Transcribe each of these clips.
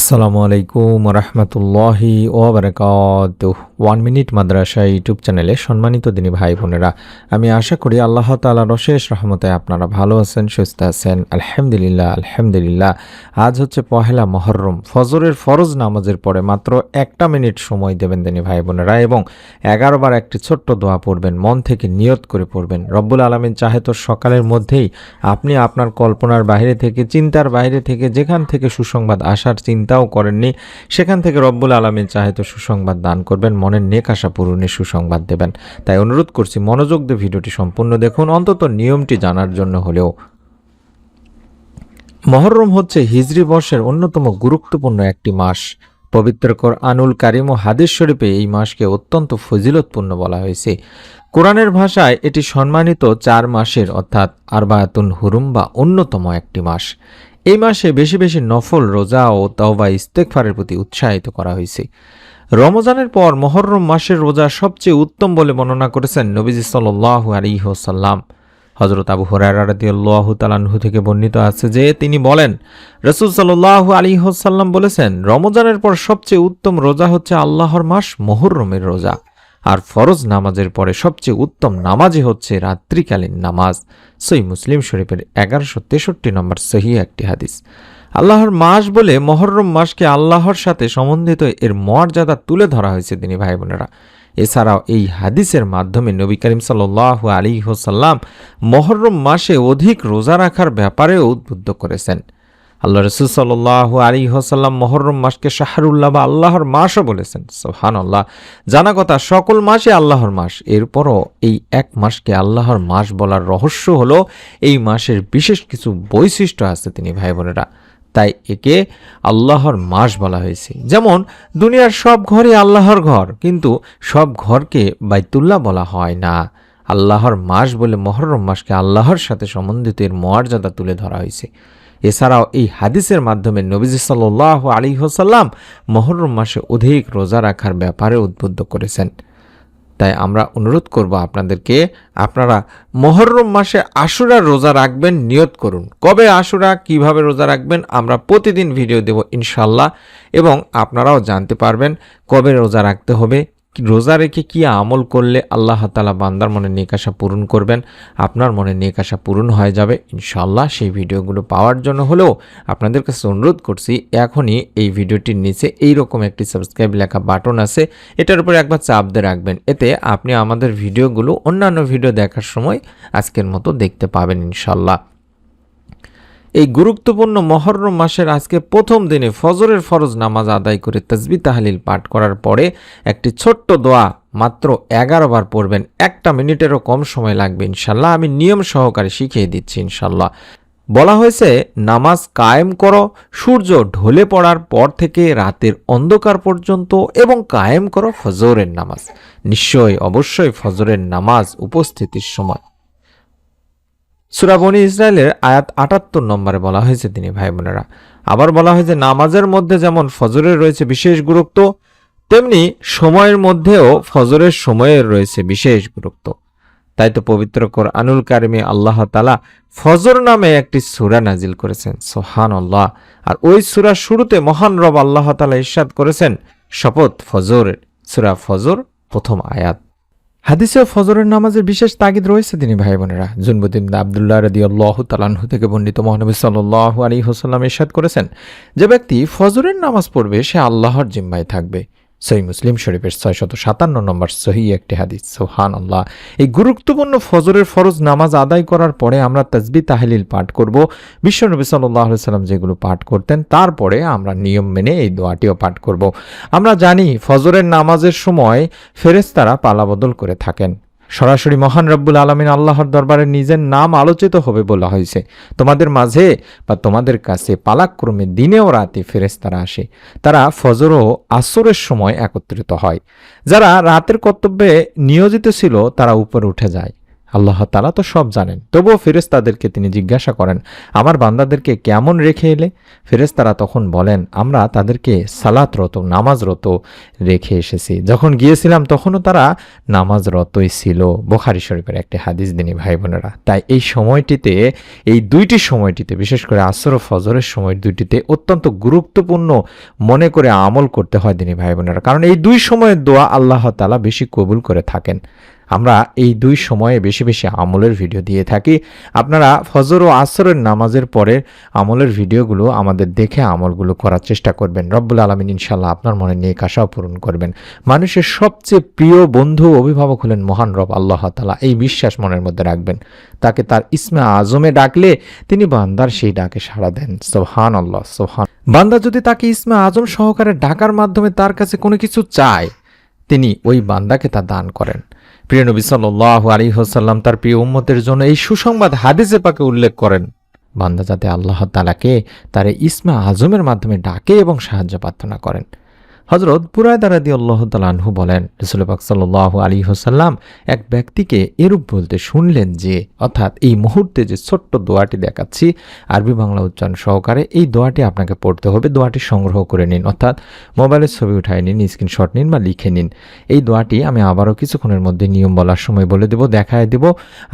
আসসালামু আলাইকুম রহমতুল্লাহি ওবরাকাতুহ। 1 মিনিট মাদ্রাসা ইউটিউব চ্যানেলে সম্মানিত দিনী ভাই বোনেরা, আমি আশা করি আল্লাহ তাআলার অশেষ রহমতে আপনারা ভালো আছেন, সুস্থ আছেন। আলহামদুলিল্লাহ আলহামদুলিল্লাহ। আজ হচ্ছে পহেলা মহররম। ফজরের ফরজ নামাজের পরে মাত্র 1টা মিনিট সময় দেবেন দিনী ভাই বোনেরা, এবং 11 বার একটি ছোট্ট দোয়া পড়বেন, মন থেকে নিয়ত করে পড়বেন। রব্বুল আলামিন চাহে তো সকালের মধ্যেই আপনি আপনার কল্পনার বাইরে থেকে, চিন্তার বাইরে থেকে, যেখান থেকে সুসংবাদ আসার চিন্তাও করেননি, সেখান থেকে রব্বুল আলামিন চাহে তো সুসংবাদ দান করবেন, মনের নেক আশা পূরণের সুসংবাদ দেবেন। তাই অনুরোধ করছি, মনোযোগ দিয়ে ভিডিওটি সম্পূর্ণ দেখুন, অন্তত নিয়মটি জানার জন্য হলেও। মহররম হচ্ছে হিজরি বর্ষের অন্যতম গুরুত্বপূর্ণ একটি মাস। পবিত্র কোরআনুল কারীম ও হাদিস শরীফে এই মাসকে অত্যন্ত ফজিলতপূর্ণ বলা হয়েছে। কোরআনের ভাষায় এটি সম্মানিত 4 মাসের অর্থাৎ আরবায়াতুন হুরুম বা অন্যতম একটি মাস। এই মাসে বেশি বেশি নফল রোজা ও তাওবা ইস্তেগফারের প্রতি উৎসাহিত করা হয়েছে। রমজানের পর মহররম মাসের রোজা সবচেয়ে উত্তম বলে বর্ণনা করেছেন নবীজি সাল্লাল্লাহু আলাইহি ওয়াসাল্লাম। হযরত আবু হুরায়রা রাদিয়াল্লাহু তাআলা আনহু থেকে বর্ণিত আছে যে তিনি বলেন, রাসূল সাল্লাল্লাহু আলাইহি ওয়াসাল্লাম বলেছেন, রমজানের পর সবচেয়ে উত্তম রোজা হচ্ছে আল্লাহর মাস মুহররমের রোজা, আর ফরজ নামাজের পরে সবচেয়ে উত্তম নামাজই হচ্ছে রাত্রিকালীন নামাজ। সহিহ মুসলিম শরীফের 1163 নম্বর সহিহ একটি হাদিস। আল্লাহর মাস বলে মহররম মাসকে আল্লাহর সাথে সম্বন্ধিত এর মর্যাদা তুলে ধরা হয়েছে দিনী ভাই বোনেরা। এছাড়াও এই হাদিসের মাধ্যমে নবী করিম সাল্লাল্লাহু আলাইহি ওয়াসাল্লাম মহররম মাসে অধিক রোজা রাখার ব্যাপারেও উদ্বুদ্ধ করেছেন। আল্লাহ রাসূল সাল্লাল্লাহু আলাইহি ওয়াসাল্লাম মহররম মাসকে শাহরুল্লাহ বা আল্লাহর মাসও বলেছেন। সুবহানাল্লাহ। জানা কথা, সকল মাসই আল্লাহর মাস, এরপরও এই এক মাসকে আল্লাহর মাস বলার রহস্য হলো এই মাসের বিশেষ কিছু বৈশিষ্ট্য আছে তিনি ভাই বোনেরা, তাই একে আল্লাহর মাস বলা হয়েছে। যেমন দুনিয়ার সব ঘরই আল্লাহর ঘর, কিন্তু সব ঘরকে বাইতুল্লাহ বলা হয় না। আল্লাহর মাস বলে মহররম মাসকে আল্লাহর সাথে সম্বন্ধিত এর মর্যাদা তুলে ধরা হয়েছে। এছাড়াও এই হাদিসের মাধ্যমে নবীজি সাল্লাল্লাহু আলাইহি ওয়াসাল্লাম মহররম মাসে অধিক রোজা রাখার ব্যাপারে উদ্বুদ্ধ করেছেন। তাই আমরা অনুরোধ করব আপনাদেরকে, আপনারা মহররম মাসে আশুরার রোজা রাখবেন, নিয়ত করুন। কবে আশুরা, কিভাবে রোজা রাখবেন, আমরা প্রতিদিন ভিডিও দেব ইনশাল্লাহ, এবং আপনারাও জানতে পারবেন কবে রোজা রাখতে হবে, রোজা রেখে কি আমল করলে আল্লাহ তাআলা বান্দার মনে নেক আশা পূরণ করবেন, আপনার মনে নেক আশা পূরণ হয়ে যাবে ইনশাল্লাহ। সেই ভিডিওগুলো পাওয়ার জন্য হলেও আপনাদের কাছে অনুরোধ করছি, এখনই এই ভিডিওটির নিচে এইরকম একটি সাবস্ক্রাইব লেখা বাটন আছে, এটার উপরে একবার চাপ দিয়ে রাখবেন। এতে আপনি আমাদের ভিডিওগুলো অন্যান্য ভিডিও দেখার সময় আজকের মতো দেখতে পাবেন ইনশাল্লাহ। এই গুরুত্বপূর্ণ মহররম মাসের আজকে প্রথম দিনে ফজরের ফরজ নামাজ আদায় করে তাসবিহ তাহলিল পাঠ করার পরে একটি ছোট্ট দোয়া মাত্র 11 বার পড়বেন। 1টা মিনিটেরও কম সময় লাগবে ইনশাল্লাহ। আমি নিয়ম সহকারে শিখিয়ে দিচ্ছি ইনশাল্লাহ। বলা হয়েছে, নামাজ কায়েম করো সূর্য ঢলে পড়ার পর থেকে রাতের অন্ধকার পর্যন্ত, এবং কায়েম করো ফজরের নামাজ। নিশ্চয়ই অবশ্যই ফজরের নামাজ উপস্থিতির সময়। সূরা বনী ইসরাইলের আয়াত 78 নম্বরে বলা হয়েছে তিনি ভাই বোনেরা। আবার বলা হয়েছে, নামাজের মধ্যে যেমন ফজরের রয়েছে বিশেষ গুরুত্ব, তেমনি সময়ের মধ্যেও ফজরের সময়ের রয়েছে বিশেষ গুরুত্ব। তাই তো পবিত্র কোরআনুল কারীমে আল্লাহ তাআলা ফজর নামে একটি সূরা নাজিল করেছেন। সুবহানাল্লাহ। আর ওই সূরার শুরুতে মহান রব আল্লাহ তাআলা ইরশাদ করেছেন, শপথ ফজরের। সূরা ফজর প্রথম আয়াত। হাদিসে ফজরের নামাজের বিশেষ তাগিদ রয়েছে তিনি ভাই বোনেরা। জুনবুদ ইবনে আব্দুল্লাহ রাদিয়াল্লাহু তাআলা আনহু থেকে বর্ণিত মহানবী সাল্লাল্লাহু আলাইহি ওয়াসাল্লাম ইরশাদ করেছেন, যে ব্যক্তি ফজরের নামাজ পড়বে সে আল্লাহর জিম্মায় থাকবে। সহিহ মুসলিম শরীফের 657 নম্বর সহিহ একটি হাদিস। সুবহানাল্লাহ। এই গুরুত্বপূর্ণ ফজরের ফরজ নামাজ আদায় করার পরে আমরা তাসবিহ তাহলিল পাঠ করব। বিশ্বনবী সাল্লাল্লাহু আলাইহি ওয়াসাল্লাম যেগুলো পাঠ করতেন, তারপরে আমরা নিয়ম মেনে এই দোয়াটিও পাঠ করব। আমরা জানি ফজরের নামাজের সময় ফেরেশতারা পালাবদল করে থাকেন। সরাসরি মহান রব্বুল আলামিন আল্লাহর দরবারে নিজের নাম আলোচিত হবে বলা হয়েছে। তোমাদের মাঝে বা তোমাদের কাছে পালাক্রমে দিনে ও রাতে ফেরেশতারা আসে। তারা ফজর ও আসরের সময় একত্রিত হয়। যারা রাতের কর্তব্যে নিয়োজিত ছিল তারা উপরে উঠে যায়, আল্লাহ তাআলা তো সব জানেন। তবুও ফেরেশতাদেরকে তিনি জিজ্ঞাসা করেন, আমার বান্দাদেরকে কেমন রেখে এলে? ফেরেশতারা তখন বলেন, আমরা তাদেরকে সালাতরত, নামাজরত রেখে এসেছি। যখন গিয়েছিলাম তখনও তারা নামাজরতই ছিল। বুখারী শরীফের একটি হাদিস দিনী ভাই বোনেরা। তাই এই সময়টিতে, এই দুইটি সময়টিতে, বিশেষ করে আসর ও ফজরের সময় দুইটিতে অত্যন্ত গুরুত্বপূর্ণ মনে করে আমল করতে হয় দিনী ভাই বোনেরা। কারণ এই দুই সময়ের দোয়া আল্লাহ তাআলা বেশি কবুল করে থাকেন। আমরা এই দুই সময়ে বেশি বেশি আমলের ভিডিও দিয়ে থাকি। আপনারা ফজর ও আসরের নামাজের পরে আমলের ভিডিওগুলো আমাদের দেখে আমলগুলো করার চেষ্টা করবেন। রব্বুল আলামিন ইনশাআল্লাহ আপনার মনে নেক আশাও পূরণ করবেন। মানুষের সবচেয়ে প্রিয় বন্ধু অভিভাবক হলেন মহান রব আল্লাহ তাআলা। এই বিশ্বাস মনের মধ্যে রাখবেন। তাকে তার ইসমে আজমে ডাকলে তিনি বান্দার সেই ডাকে সাড়া দেন। সুবহানাল্লাহ, সুবহান। বান্দা যদি তাকে ইসমে আজম সহকারে ডাকার মাধ্যমে তার কাছে কোনো কিছু চায়, তিনি ওই বান্দাকে তা দান করেন। প্রিয় নবী সাল্লাল্লাহু আলাইহি ওয়াসাল্লাম তার প্রিয় উম্মতের জন্য এই সুসংবাদ হাদিসে পাকে উল্লেখ করেন, বান্দা যাতে আল্লাহ তাআলাকে তার ইসমে আজমের মাধ্যমে ডাকে এবং সাহায্য প্রার্থনা করেন। হযরত বুরায়দা রাদিয়াল্লাহু তাআলা আনহু বলেন, রাসূল পাক সাল্লাল্লাহু আলাইহি ওয়াসাল্লাম এক ব্যক্তিকে এরূপ বলতে শুনলেন যে, অর্থাৎ এই মুহূর্তে যে ছোট্ট দোয়াটি দেখাচ্ছি আরবি বাংলা উচ্চারণ সহকারে, এই দোয়াটি আপনাকে পড়তে হবে। দোয়াটি সংগ্রহ করে নিন, অর্থাৎ মোবাইলের ছবি উঠায় নিন, স্ক্রিনশট নিন বা লিখে নিন। এই দোয়াটি আমি আবারও কিছুক্ষণের মধ্যে নিয়ম বলার সময় বলে দেব, দেখায় দেব,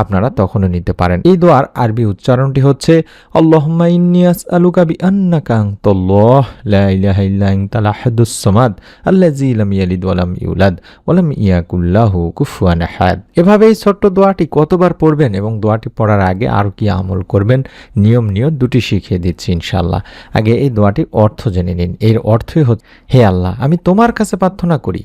আপনারা তখনও নিতে পারেন। এই দোয়ার আরবি উচ্চারণটি হচ্ছে, আল্লাহুম্মা ইন্নী আসআলুকা বিআন্নাকা আনতাল্লাহ লা ইলাহা ইল্লা আনতাল আহাদুস সামাদ আল্লাযী লাম ইয়ালিদ ওয়া লাম ইউলাদ ওয়া লাম ইয়াকুল লাহু কুফুয়ান আহাদ। এভাবে এই ছোট্ট দোয়াটি কতবার পড়বেন এবং দোয়াটি পড়ার আগে আর কি আমল করবেন, নিয়ম নিয়ত দুটি শিখিয়ে দিচ্ছি ইনশাআল্লাহ। আগে এই দোয়াটির অর্থ জেনে নিন। এর অর্থই হচ্ছে, হে আল্লাহ, আমি তোমার কাছে প্রার্থনা করি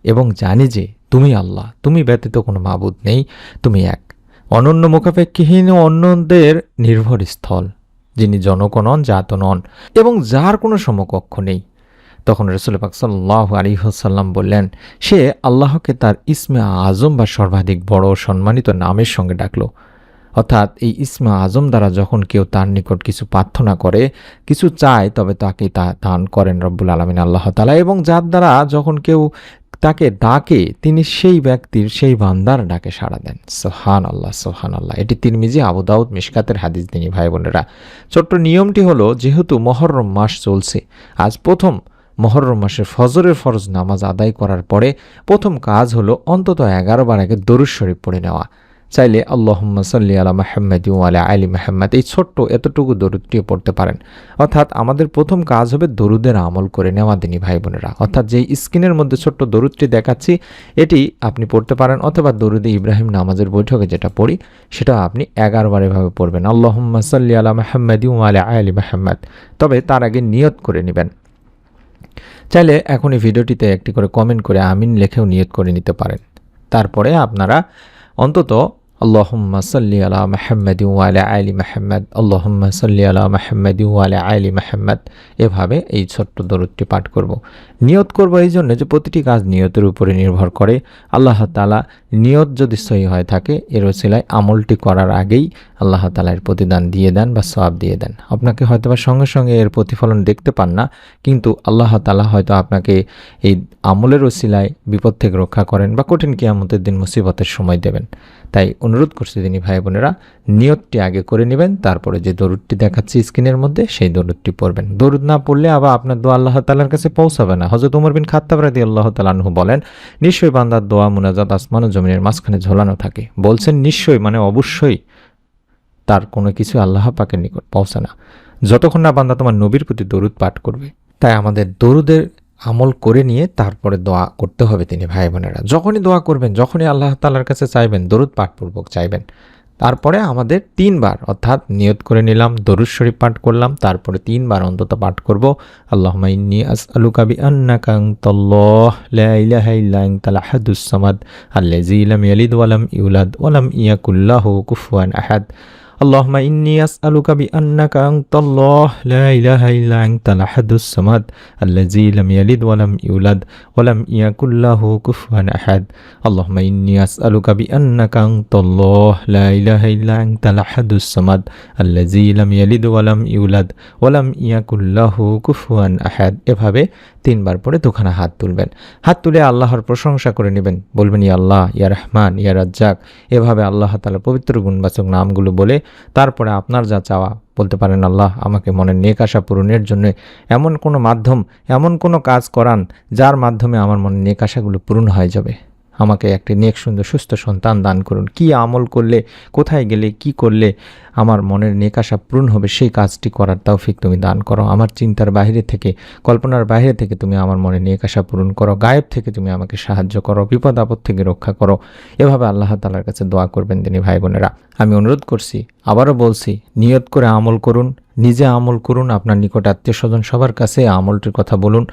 এবং জানি যে তুমি আল্লাহ, তুমি ব্যতীত কোনো মাবুদ নেই, তুমি এক, অনন্য মুখাপেক্ষীহীন ও অন্যদের নির্ভর স্থল, যিনি জনক নন, জাত নন এবং যার কোনো সমকক্ষ নেই। তখন রাসূল পাক সাল্লাল্লাহু আলাইহি ওয়াসাল্লাম বললেন, সে আল্লাহকে তার ইসমে আজম বা সর্বাধিক বড় সম্মানিত নামের সঙ্গে ডাকলো। অর্থাৎ এই ইসমে আজম দ্বারা যখন কেউ তার নিকট কিছু প্রার্থনা করে, কিছু চায়, তবে তাকে তা দান করেন রব্বুল আলামিন আল্লাহ তাআলা। এবং যার দ্বারা যখন কেউ তাকে ডাকে, তিনি সেই ব্যক্তির, সেই বান্দার ডাকে সাড়া দেন। সুবহানাল্লাহ, সুবহানাল্লাহ। এটি তিরমিজি, আবু দাউদ, মিশকাতের হাদিস দিনী ভাই বোনেরা। ছোট্ট নিয়মটি হলো, যেহেতু মুহররম মাস চলছে, আজ প্রথম মুহররম মাসের ফজরের ফরজ নামাজ আদায় করার পরে প্রথম কাজ হলো অন্তত 11 বার আগে দরুদ শরীফ পড়ে নেওয়া। চাইলে আল্লাহুম্মা সাল্লি আলা মুহাম্মাদ ওয়া আলা আলি মুহাম্মাদ, এই ছোট্ট এতটুকু দরুদটিও পড়তে পারেন। অর্থাৎ আমাদের প্রথম কাজ হবে দরুদের আমল করে নেওয়া দিনী ভাই বোনেরা। অর্থাৎ যেই স্ক্রিনের মধ্যে ছোট্ট দরুদটি দেখাচ্ছি, এটি আপনি পড়তে পারেন, অথবা দরুদে ইব্রাহিম নামাজের বৈঠকে যেটা পড়ি সেটা আপনি 11 বার এভাবে পড়বেন, আল্লাহুম্মা সাল্লি আলা মুহাম্মাদ ওয়া আলা আলি মুহাম্মাদ। তবে তার আগে নিয়ত করে নেবেন। চাইলে এখন এই ভিডিওটিতে একটি করে কমেন্ট করে আমিন লিখেও নিয়ত করে নিতে পারেন। তারপরে আপনারা অন্তত আল্লাহুম্মা সাল্লি আলা মুহাম্মাদ ওয়া আলা আলি মুহাম্মাদ, আল্লাহুম্মা সাল্লি আলা মুহাম্মাদ ওয়া আলা আলি মুহাম্মাদ, এভাবে এই ছোট্ট দরুদটি পাঠ করব। নিয়ত করব এই জন্য যে প্রতিটি কাজ নিয়তের উপরে নির্ভর করে। আল্লাহ তাআলা নিয়ত যদি সহি হয়ে থাকে, এর ওসিলায় আমলটি করার আগেই আল্লাহ তাআলা এর প্রতিদান দিয়ে দেন বা সওয়াব দিয়ে দেন। আপনাকে হয়তো বা সঙ্গে সঙ্গে এর প্রতিফলন দেখতে পান না, কিন্তু আল্লাহ তাআলা হয়তো আপনাকে এই আমলের ওসিলায় বিপদ থেকে রক্ষা করেন বা কঠিন কিয়ামতের দিন মুসিবতের সময় দেবেন। তাই অনুরোধ করছি দিনী ভাই বোনেরা, নিয়তটি আগে করে নেবেন, তারপরে যে দরুদটি দেখাচ্ছি স্ক্রিনের মধ্যে সেই দরুদটি পড়বেন। দরুদ না পড়লে আবার আপনার দোয়া আল্লাহ তাআলার কাছে পৌঁছাবে না। হযরত ওমর বিন খাত্তাব রাদিয়াল্লাহু তাআলা আনহু বলেন, নিশ্চয়ই বান্দার দোয়া মুনাজাত আসমান ও জমিনের মাঝখানে ঝোলানো থাকে। বলছেন নিশ্চয়ই মানে অবশ্যই, তার কোনো কিছু আল্লাহ পাকের নিকট পৌঁছে না যতক্ষণ না বান্দা তোমার নবীর প্রতি দরুদ পাঠ করবে। তাই আমাদের দরুদের আমল করে নিয়ে তারপরে দোয়া করতে হবে তিনি ভাই বোনেরা। যখনই দোয়া করবেন, যখনই আল্লাহ তাআলার কাছে চাইবেন, দরুদ পাঠপূর্বক চাইবেন। তারপরে আমাদের 3 বার, অর্থাৎ নিয়ত করে নিলাম, দরুদ শরীফ পাঠ করলাম, তারপরে 3 বার অন্তত পাঠ করব, আল্লাহুম্মা ইন্নী আসআলুকা বিআন্নাকা আনতাল্লাহ লা ইলাহা ইল্লা আনতাল আহাদুস সামাদ আল্লাযী লাম ইয়ালিদ ওয়া লাম ইউলাদ ওয়া লাম ইয়াকুল লাহু কুফুয়ান আহাদ। আল্লাহুম্মা ইন্নী আসআলুকা বিআন্নাকা আনতাল্লাহ লা ইলাহা ইল্লা আনতাল আহাদুস সামাদ আল্লাযী লাম ইয়ালিদ ওয়া লাম ইউলাদ ওয়া লাম ইয়াকুল লাহু কুফুয়ান আহাদ। আল্লাহুম্মা ইন্নী আসআলুকা বিআন্নাকা আনতাল্লাহ লা ইলাহা ইল্লা আনতাল আহাদুস সামাদ আল্লাযী লাম ইয়ালিদ ওয়া লাম ইউলাদ ওয়া লাম ইয়াকুল লাহু কুফুয়ান আহাদ। এভাবে 3 বার পরে দুখানা হাত তুলবেন। হাত তুলে আল্লাহর প্রশংসা করে নেবেন, বলবেন ইয়া আল্লাহ, ইয়া রহমান, ইয়া রাজ্জাক। এভাবে আল্লাহ তাআলার পবিত্র গুণবাচক নামগুলো বলে তারপরে আপনার যা চাওয়া বলতে পারেন, আল্লাহ আমাকে মনের নেক আশা পূরণের জন্য এমন কোনো মাধ্যম, এমন কোনো কাজ করান যার মাধ্যমে আমার মনের নেক আশাগুলো পূরণ হয়ে যাবে। আমাকে একটি নেক সুন্দর সুস্থ সন্তান দান করুন। কি আমল করলে, কোথায় গেলে, কি করলে আমার মনের নেক আশা পূরণ হবে সেই কাজটি করার তৌফিক তুমি দান করো। আমার চিন্তার বাইরে থেকে, কল্পনার বাইরে থেকে তুমি আমার মনে নেক আশা পূরণ করো। গায়েব থেকে তুমি আমাকে সাহায্য করো, বিপদ আপদ থেকে রক্ষা করো। এভাবে আল্লাহ তাআলার কাছে দোয়া করবেন তিনি ভাই বোনেরা। আমি অনুরোধ করছি, আবারও বলছি, নিয়ত করে আমল করুন, নিজে আমল করুন, আপনার নিকট আত্মীয় স্বজন সবার কাছে আমলটির কথা বলুন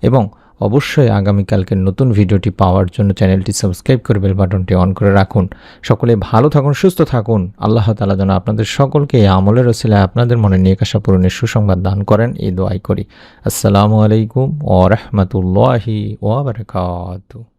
এবং অবশ্যই আগামীকালকের নতুন ভিডিওটি পাওয়ার জন্য চ্যানেলটি সাবস্ক্রাইব করে বেল বাটনটি অন করে রাখুন। সকলে ভালো থাকুন, সুস্থ থাকুন। আল্লাহ তাআলা যেন আপনাদের সকলকে এই আমলের ওসিলায় আপনাদের মনে নেক আশা পূরণের সুসংবাদ দান করেন, এই দোয়াই করি। আসসালামু আলাইকুম ওয়া রাহমাতুল্লাহি ওয়া বারাকাতুহু।